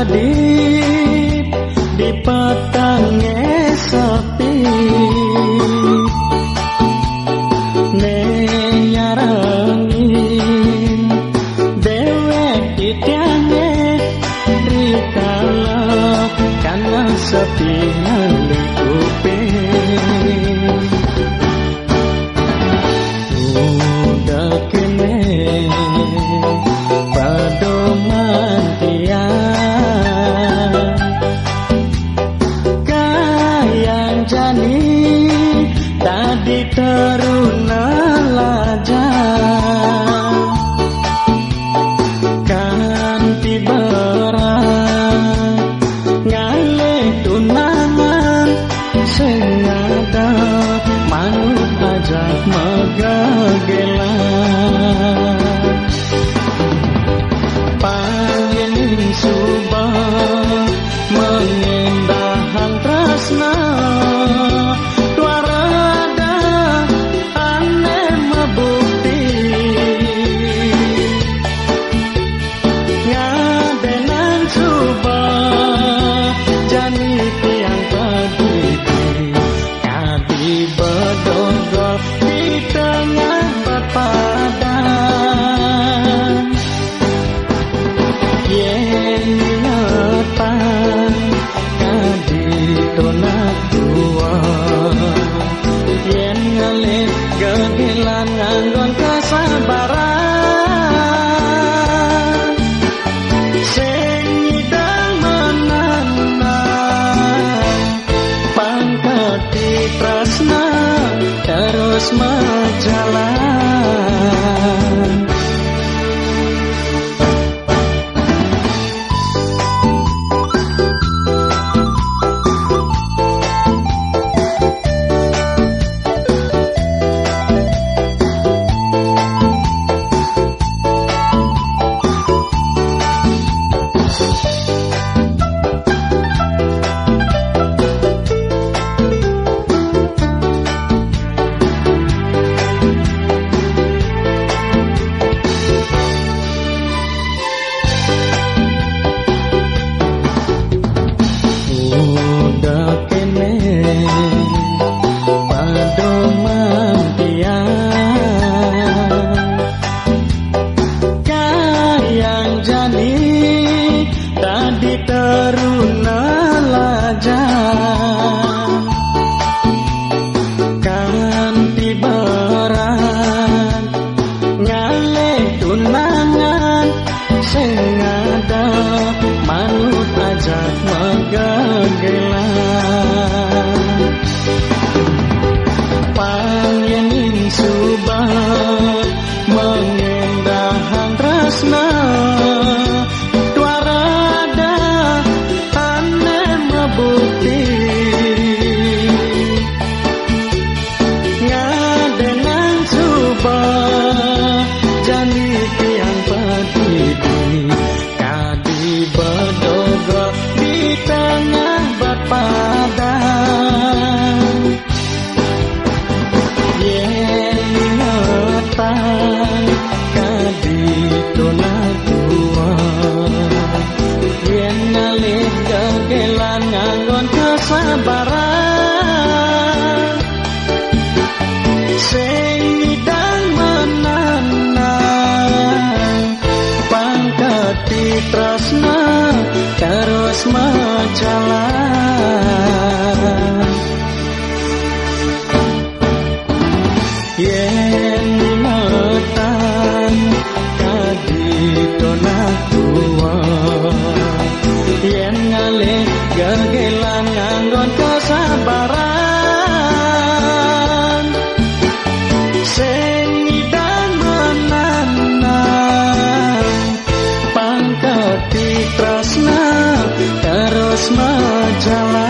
kadip di petangnya sepi nenyarangin dewek itiange rikala karena sepi ngalikupe udah kene padoman tiang kayang jani tadi teruna lajang kanti berat ngale tunangan sengada manut ajak megagelan pangening subah mengendahang tresna tuarada aneh mebukti ngadenan subah jani tiang pagiti kadi bedogol di tengah berpadan yen ingetan kadi tonak tua yen ngelit gegilan nganggon kesabaran sing idang menanam pangketi tresna terus menjalan teruna lajang kanti berat ngale tunangan sengada manut ajak megagelan pangening subah mengendahang tresna bukti ngadenan subah jani tiang pagiti kadi bedogo di tengah berpadan yen ingetan kadi tonak tua yen ngalih gegelan nganggon kesabaran sing idang menanam pangketi tresna terus menjalan yen ingetan kadi tonak tua yen ngalih gegelan nganggon kesabaran sing idang menanam pangketi tresna terus menjalan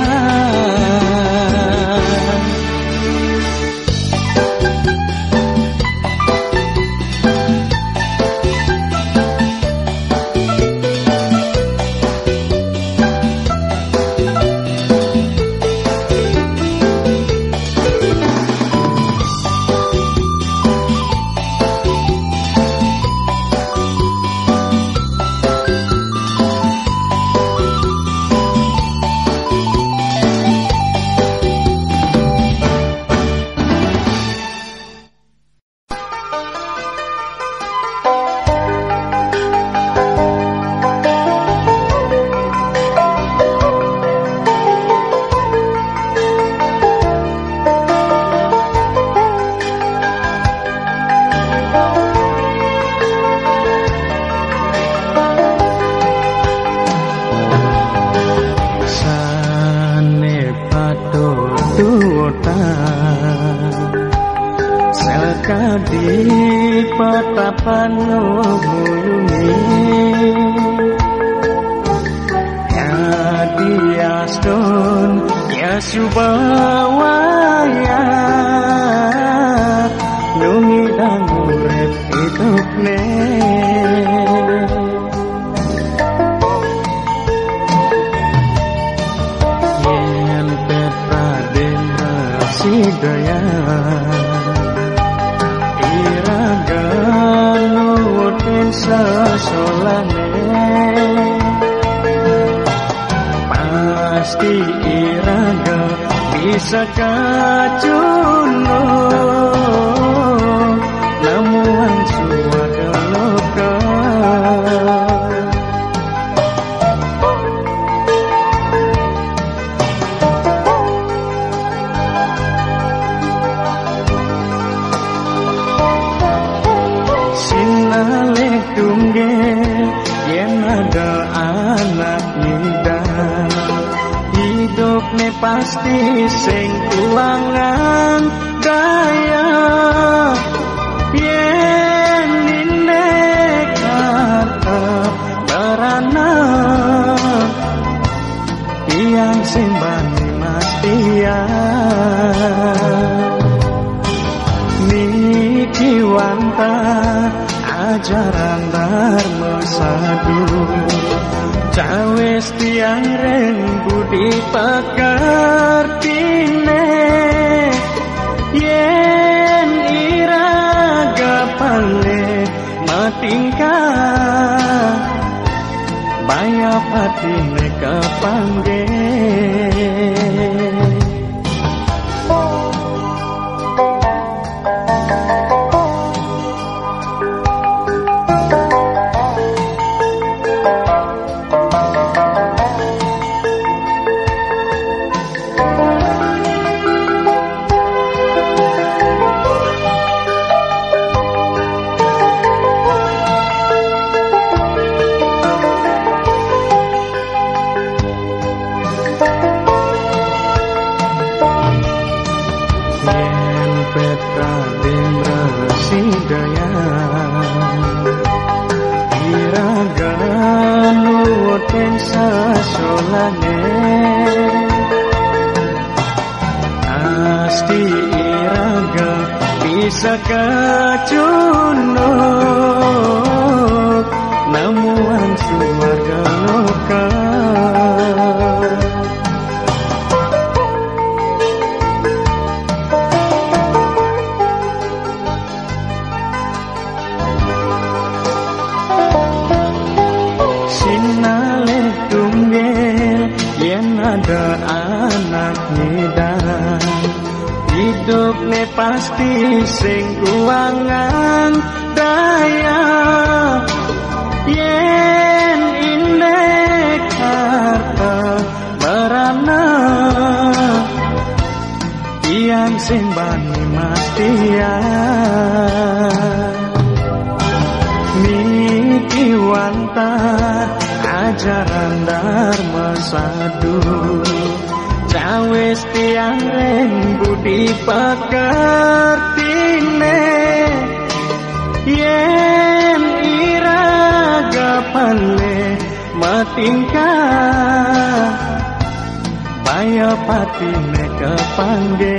di patapan mulungi Yadiaston Yasubawaya Numidang urep hidupne Yen petraden rasidaya Iragan nuwutin sasolane Pasti iraga bisa kacuno Namun suara loka Sinale tunggel yen ada anak muda Hidupnya pasti sing kulangan daya Yen indek harap beranak Tiang sing bani mastia Niki wanta ajaran dharma sadu Cawes tiang reng budi pakartine Yen iraga pale matingka Baya patine kapangge Sidaya Iragan nuwutin sasolane Asti iraga bisa kacuno Namuan suarga loka Sinale tunggel yen ada anak ngedan Hidupnya pasti sing kuangan daya Yen indek harta beranak Tiang sing bani mastia Niki wanta ajaran dharma sadu Cawes tiang reng budi pakartine Yen iraga pale matingka Baya patine kapangge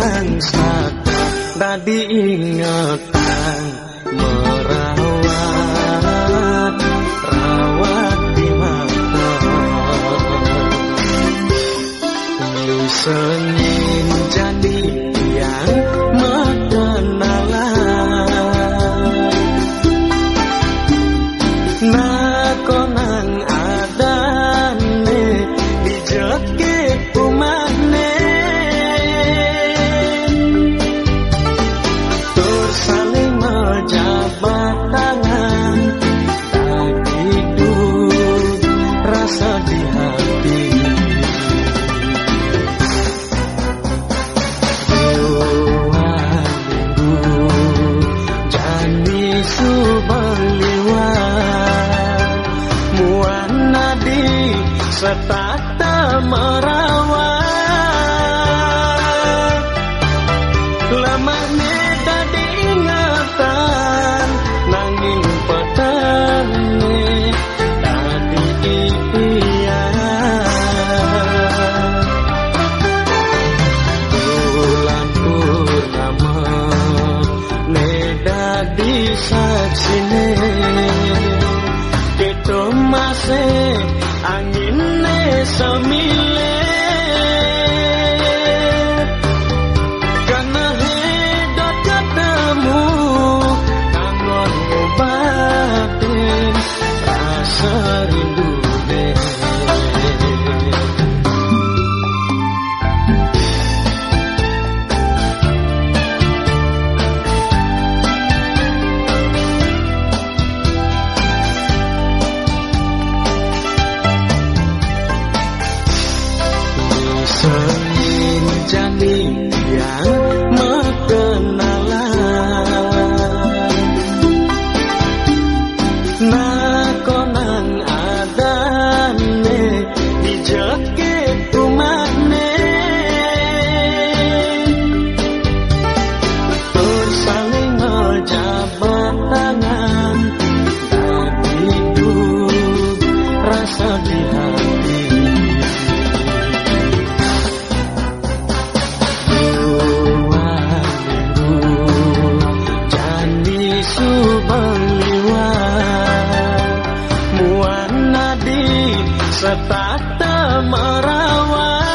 saka dadi ingatan merawat rawat di mata nyusenin jadi yang mengenalan nakonan adane dijeke umane tur saling mejabat tangan tak hidup rasa di hati dua minggu jani subang liwat muan nadi setata merawat lemahnya tadi ingatan nanging petane tadi impian bulan purnama nedadi saksine kita masih angin semile karena hidup ketemu kangen ngobatin rasa rindu deh. Sengin jani yang mengenalan nakonan adane dijeke umane tur saling ngejabat tangan tak hidup rasa di hati setata merawat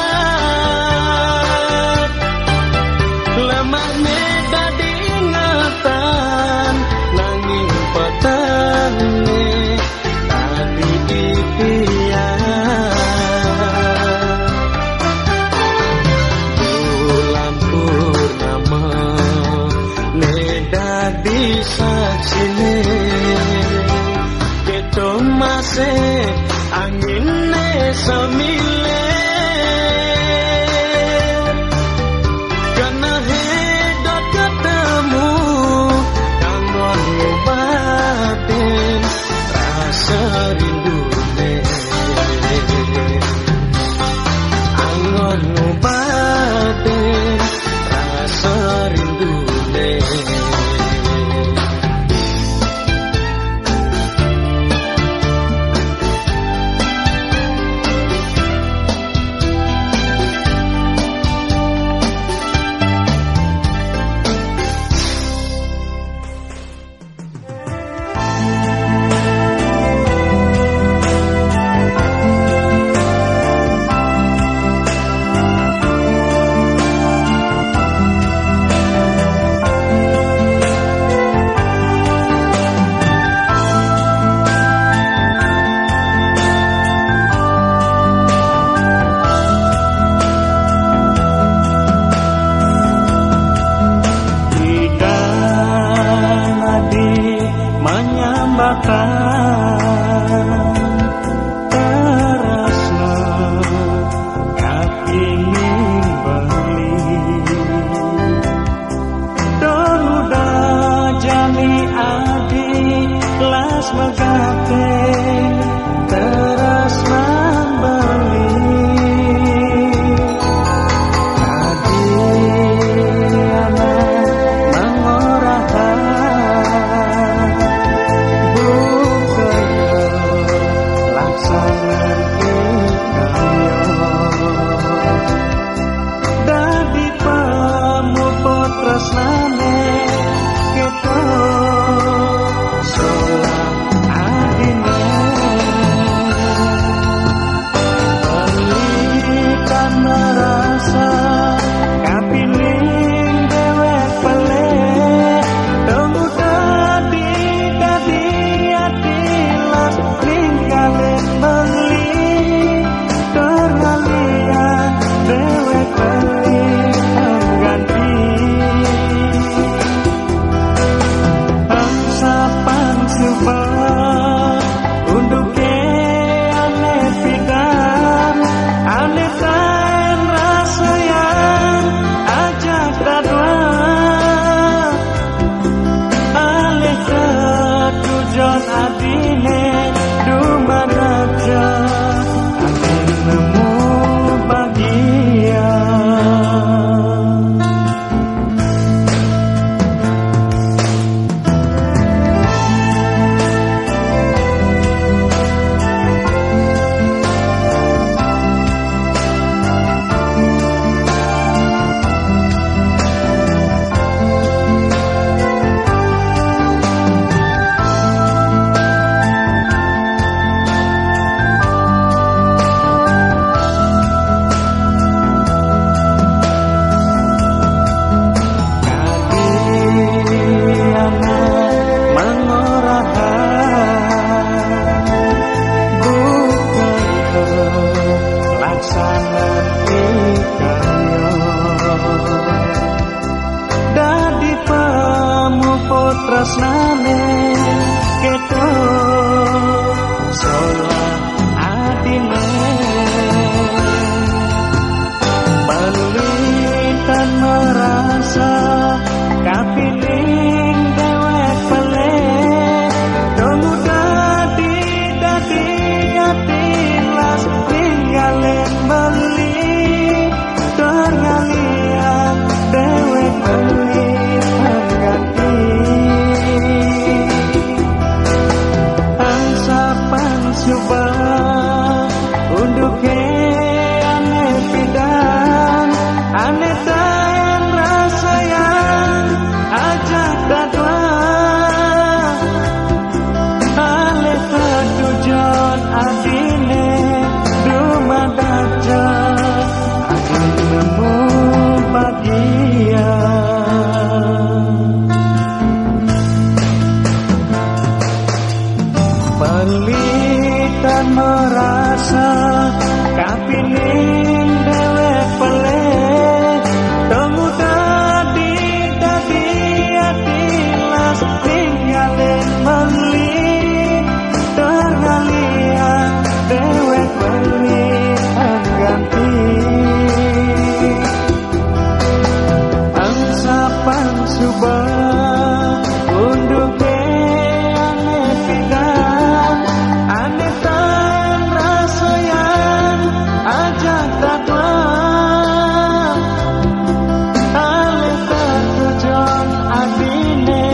lemahnya dadi ingatan nanging petane tadi impian bulan purnama nedadi saksine kita masih angin semile karena hidup ketemu kangen ngobatin rasa rindu deh angon ngobatin rasa rindu deh. tresnane ketok salah atine penglitan merasa kapiling dewek pelek tunggu dadi atilas tinggalin beli terngalian dewek beli pengganti angsapan coba unduke aneh pidan aneh dan rasa yang ajak dadwa aleh tujuan adine dumadaja adine nemu bahagia pelitan merasa kapining dewek pelek tunggu dadi atilas tinggalin beli terngalian dewek beli pengganti angsapan subah unduke aneh pidan aneh tan rasa yang ajak dadwa aleh tujuan adine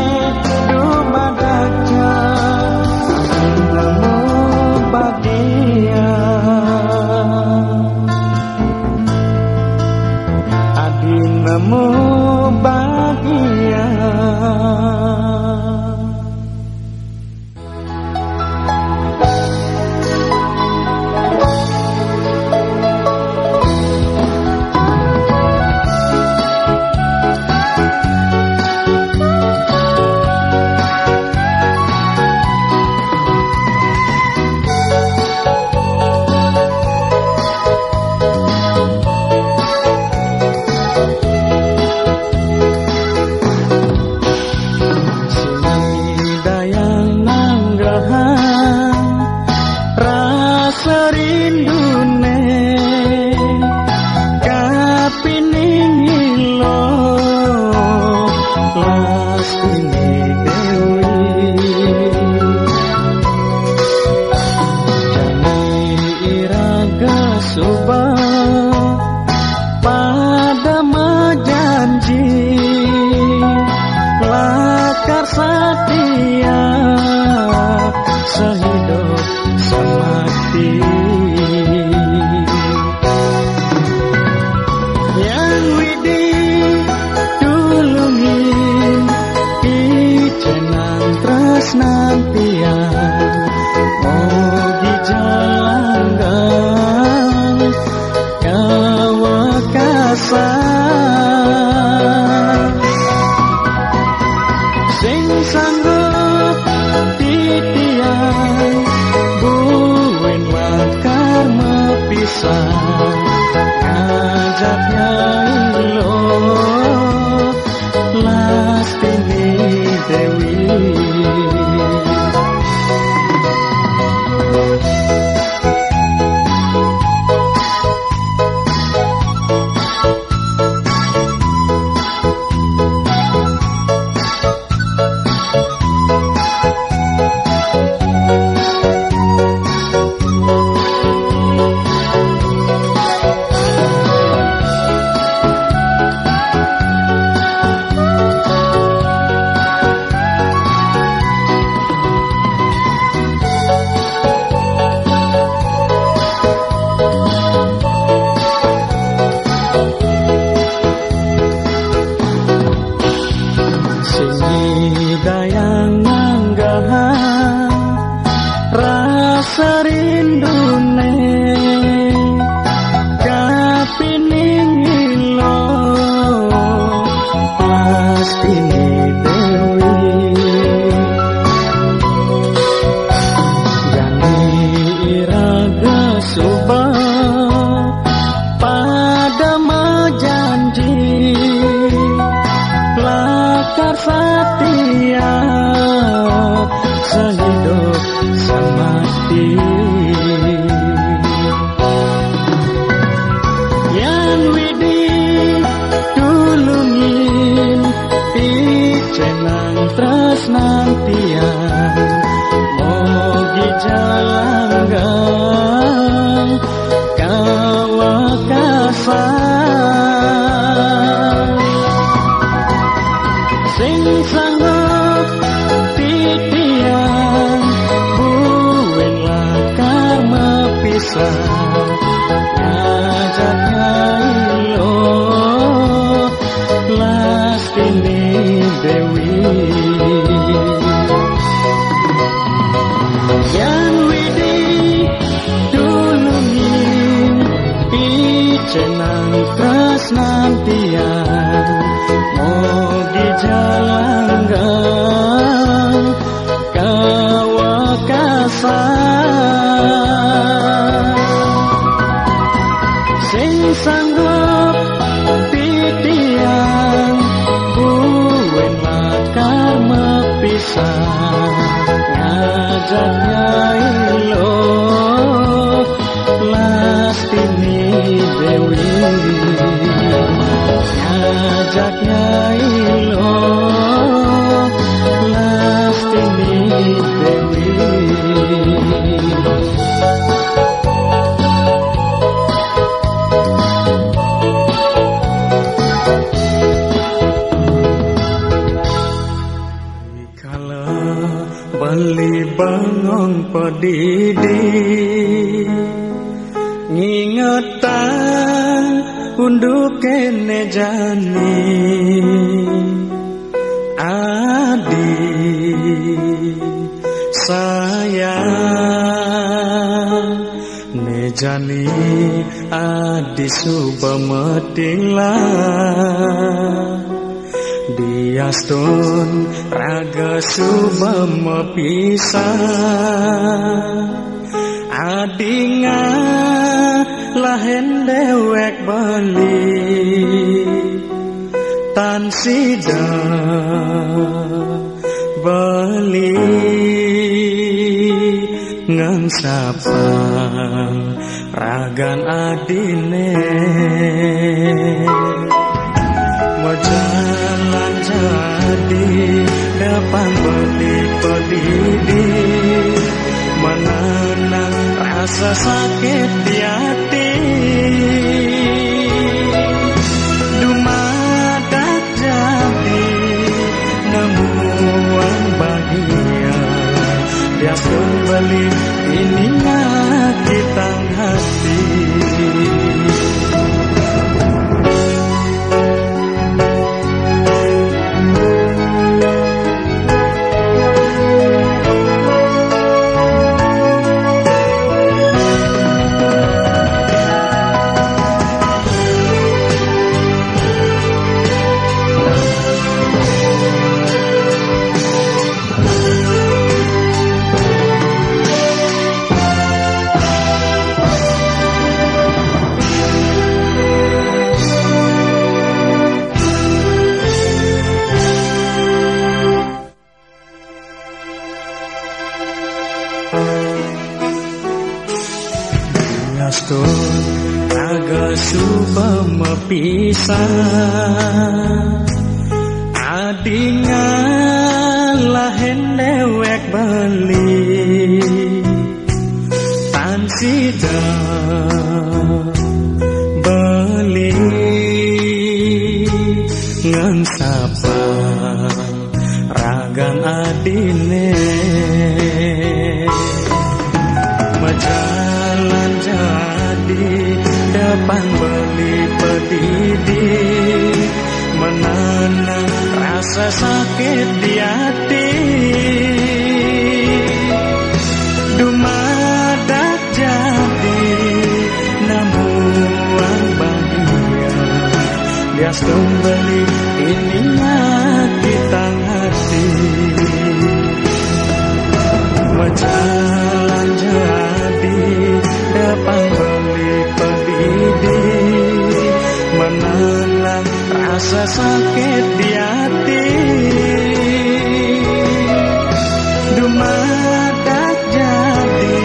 dumadaja nemu bahagia adin nemu bahagia Setia Lastini Dewi Yan Widi tulungi Icenang tresnan tiang Mogi jalanggang kawakasan Sing sanggup titiang Buwen makar mepisah Ngajaknya ilo Lastini Dewi Ngajaknya ilo Lastini Dewi Bali bangun pedidi Ngingetan unduk kene jani Adi sayang Nejani adi subametinglah Diastun raga subama pisah Adinga lahen dewek bali Tan sida bali Ngang sapang ragan adine Jalan jadi depan beli pedidi Menenang rasa sakit di hati Dumadak jadi nemuan bahagia Dia kembali ini kita hati Raga subama pisah Adinga lahen dewek bali Tan sida bali Ngang sapang ragang adine Majalan jadi depan beli pedidi Menenang rasa sakit di hati Dumadak jadi namuan bahagia Dia kembali ini kita hati Majalan jadi depan beli pedidi Menenang rasa sakit di hati Dumadak jadi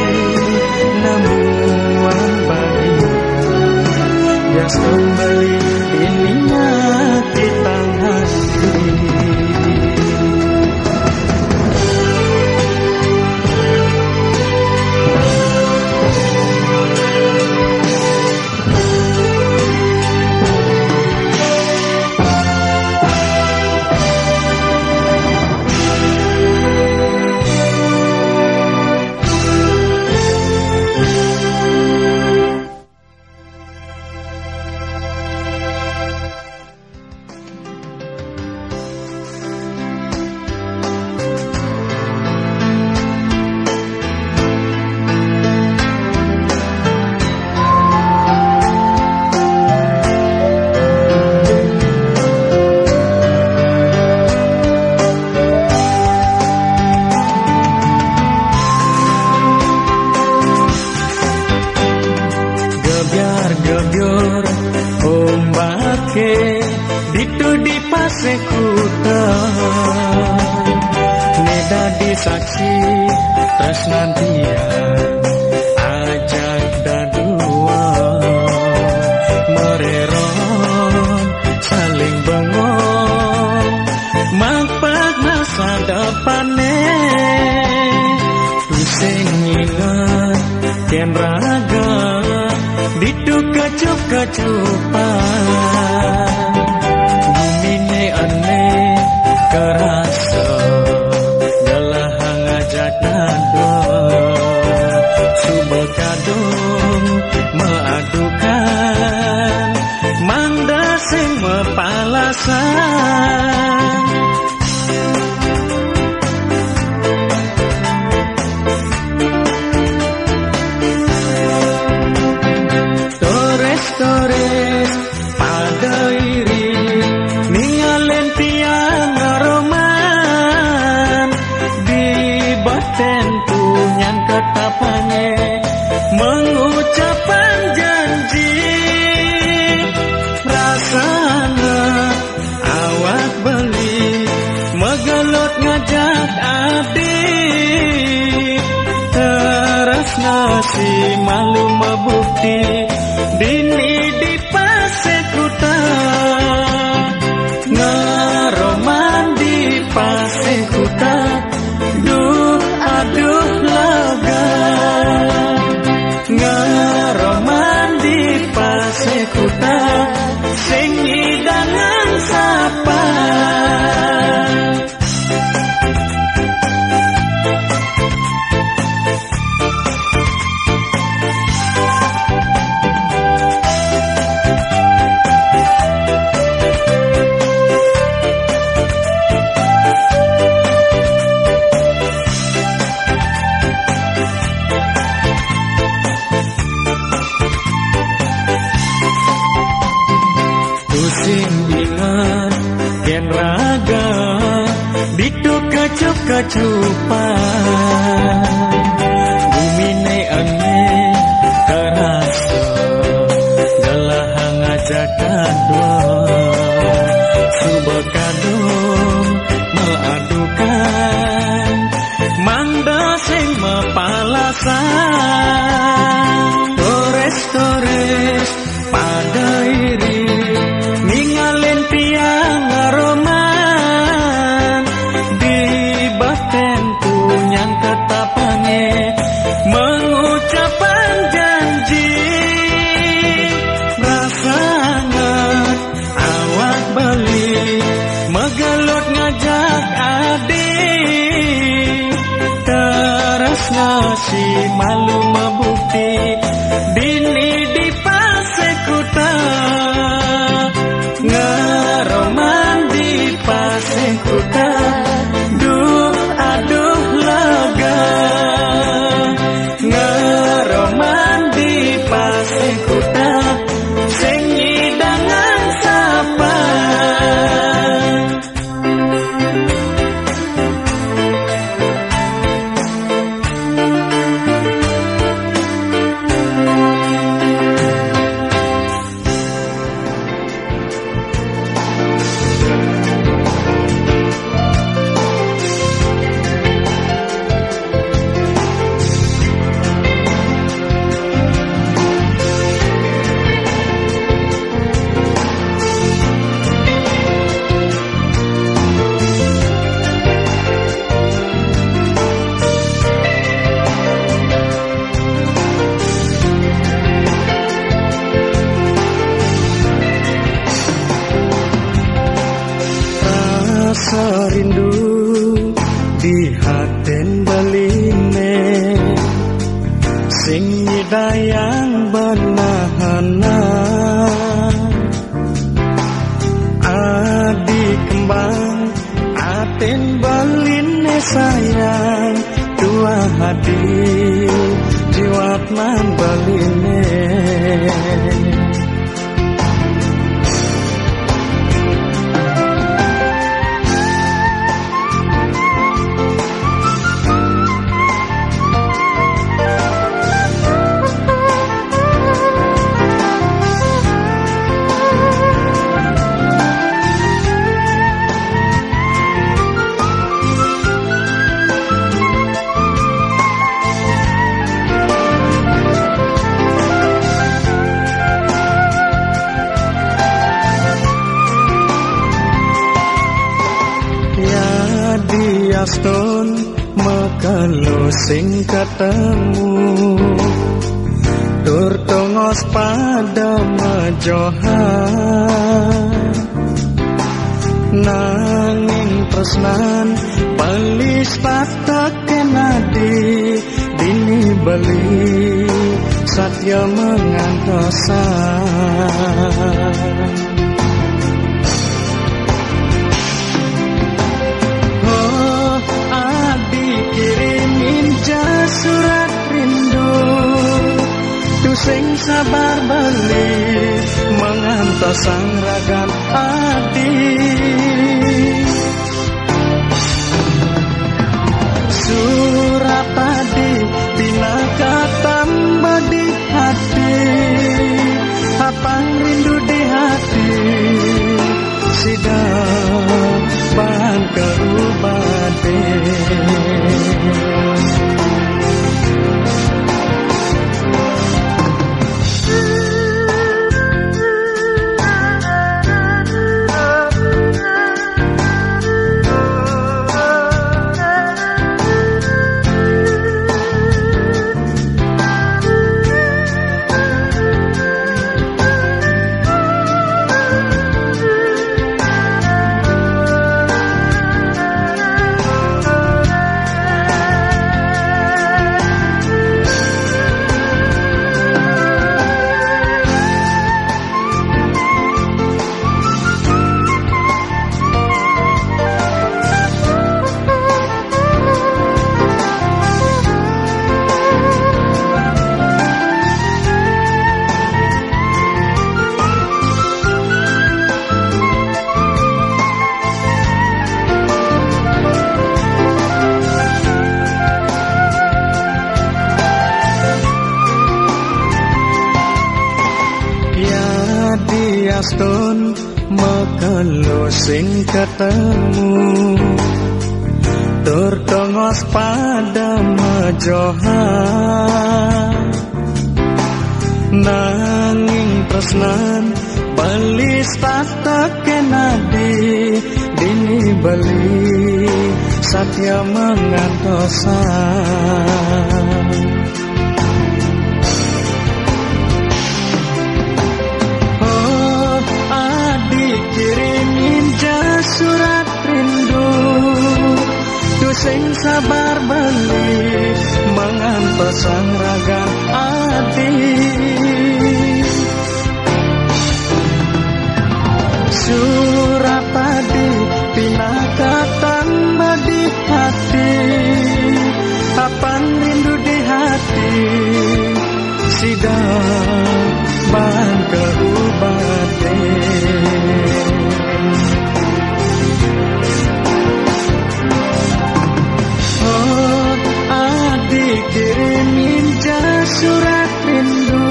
nemuan bahagia Dia kembali ini kita hati pasekuta dadi saksi tresnan dia ajak dadua mereron saling bengong mapak masa depane pusing ingat ken raga dituk kecup-kecupan bumine aneh kerasa kadung mengadukan manda sing mepalasan tores pada iri ningalen tiang aroman di baten punyan ketapane mengucapkan janji rasana awak beli megelut ngajak adik teras nasi malu membukti dini di pasekuta ngaroman di pasekuta duh aduh lega ngaroman di pasekuta sing hidangan sapa kecup-kecupan bumine aneh kerasa gelahang ngajak kadua subah kadung mengadukan manda sing mepalasan tores pada iri ninggalin tiang aroma mengucapkan janji rasanya awak beli megelut ngajak adik teras nasi malu membukti dini di pasekuta ngaroman di pasekuta duh aduh lega ngaroman di pasekuta sing hidangan sapa rindu di haten beline sing dayang benahana adi kembang aten beline sayang dua hadi jiwat man beline astun mekelo sing ketemu tur tongos pada majohan nanging tresnan balis patok kenadi dini beli satya mengantosan surat rindu tu sing sabar beli mengantos sang ragan adi surat tadi tinakatam di hati apang rindu di hati sidang bahan kerubade astun mekelo sing ketemu tur tongos pada majohan nanging tresnan balis patok kenadi dini beli satya mengantosan surat rindu tu sing sabar beli mengantos sang raga adi surat tadi tinakatan di hati apang rindu di hati sidang bahan kerubate kirimin surat rindu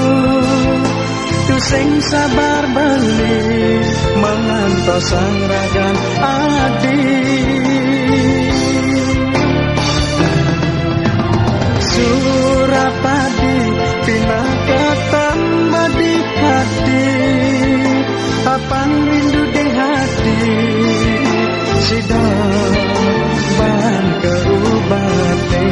tu sing sabar beli mengantos sang ragan adi surat tadi tinakatam di hati apang rindu di hati sidang bahan kerubate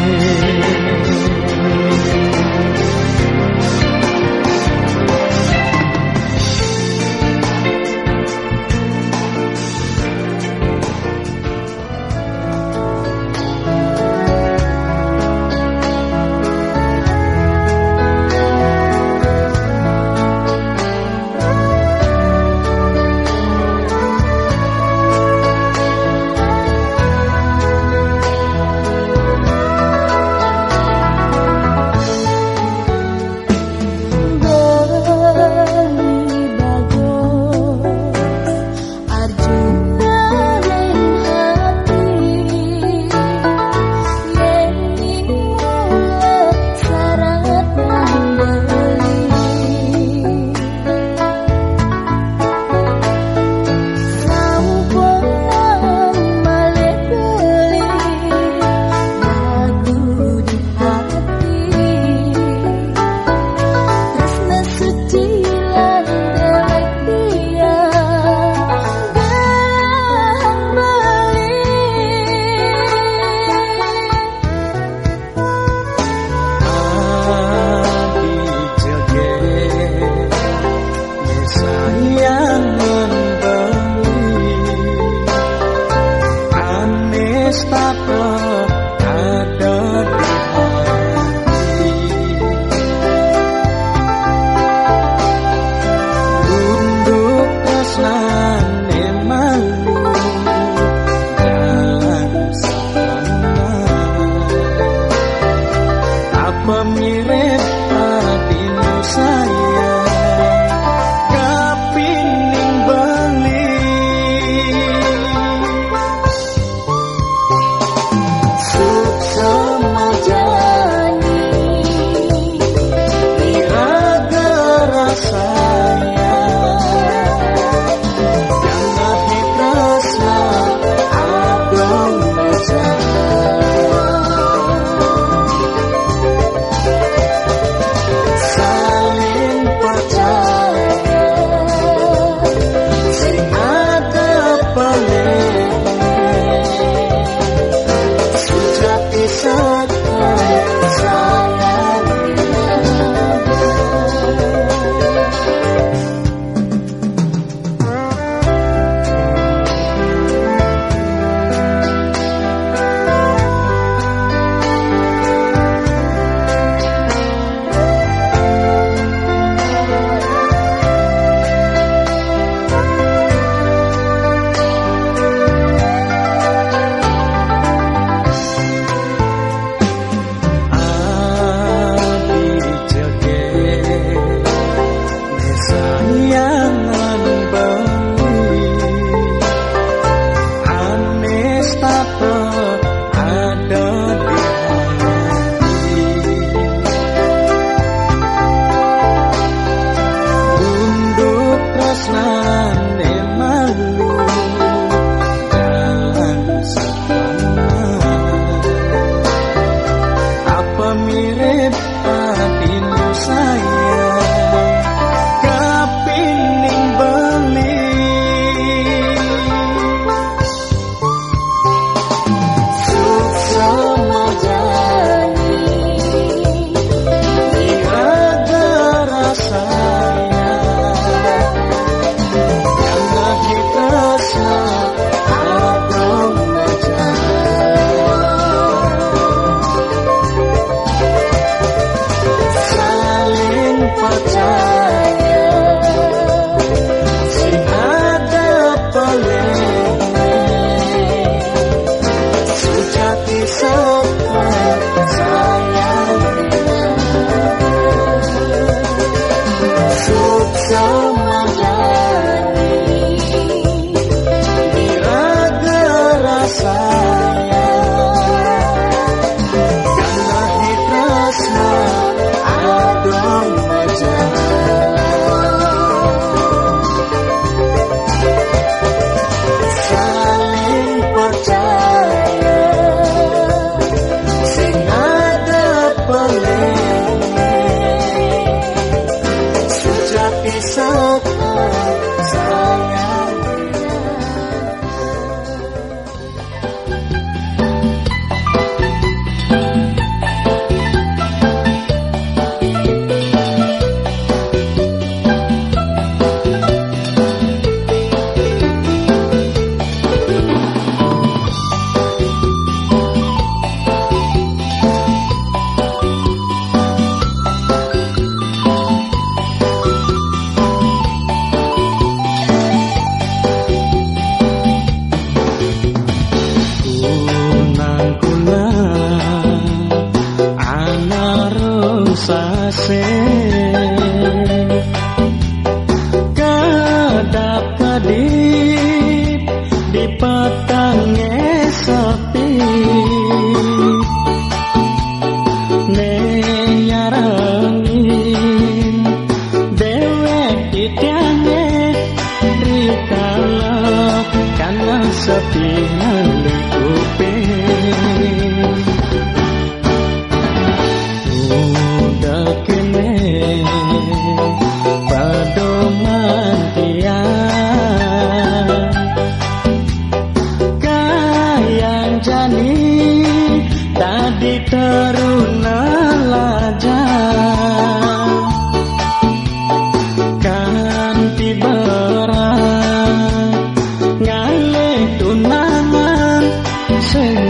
Sing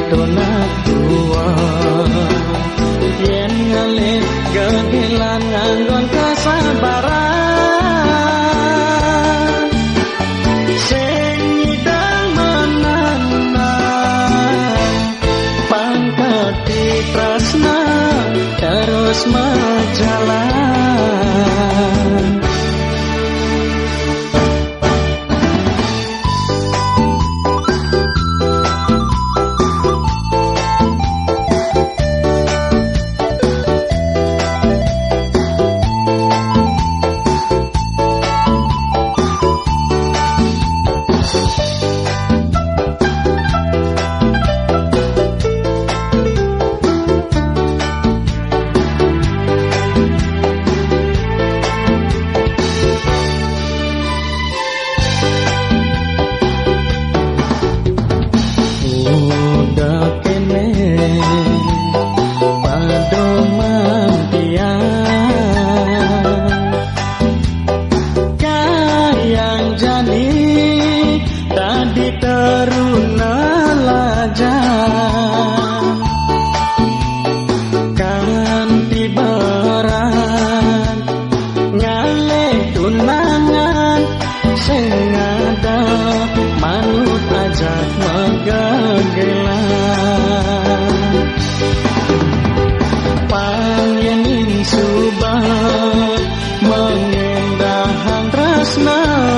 tunak tua yen ngelit kegilan nganggon kesabaran sing idang menanam pangkati tresna terus menjalan. Teruna lajang kanthi berat nyale tunangan sing ada manut ajak megegelan pangyenin subah mengendahang tresna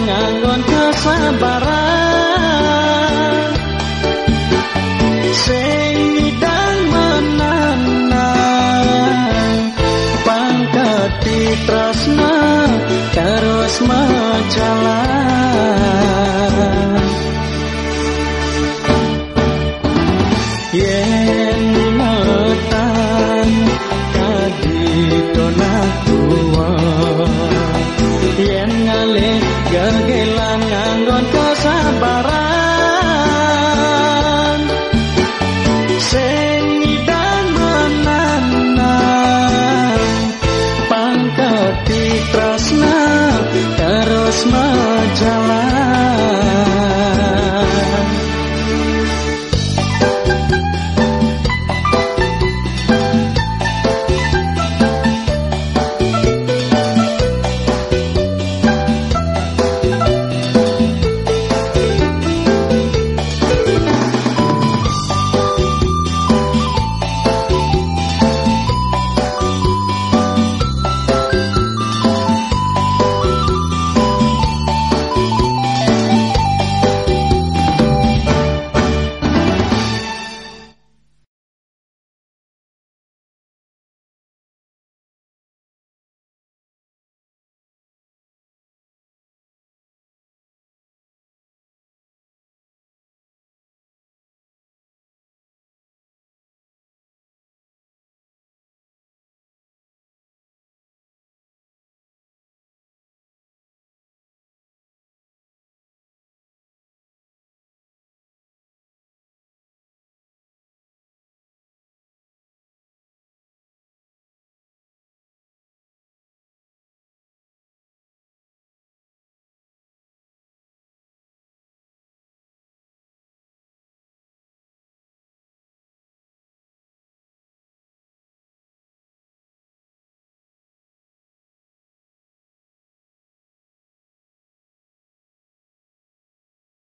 nganggon kesabaran sing idang menanam pangkati tresna terus menjalan.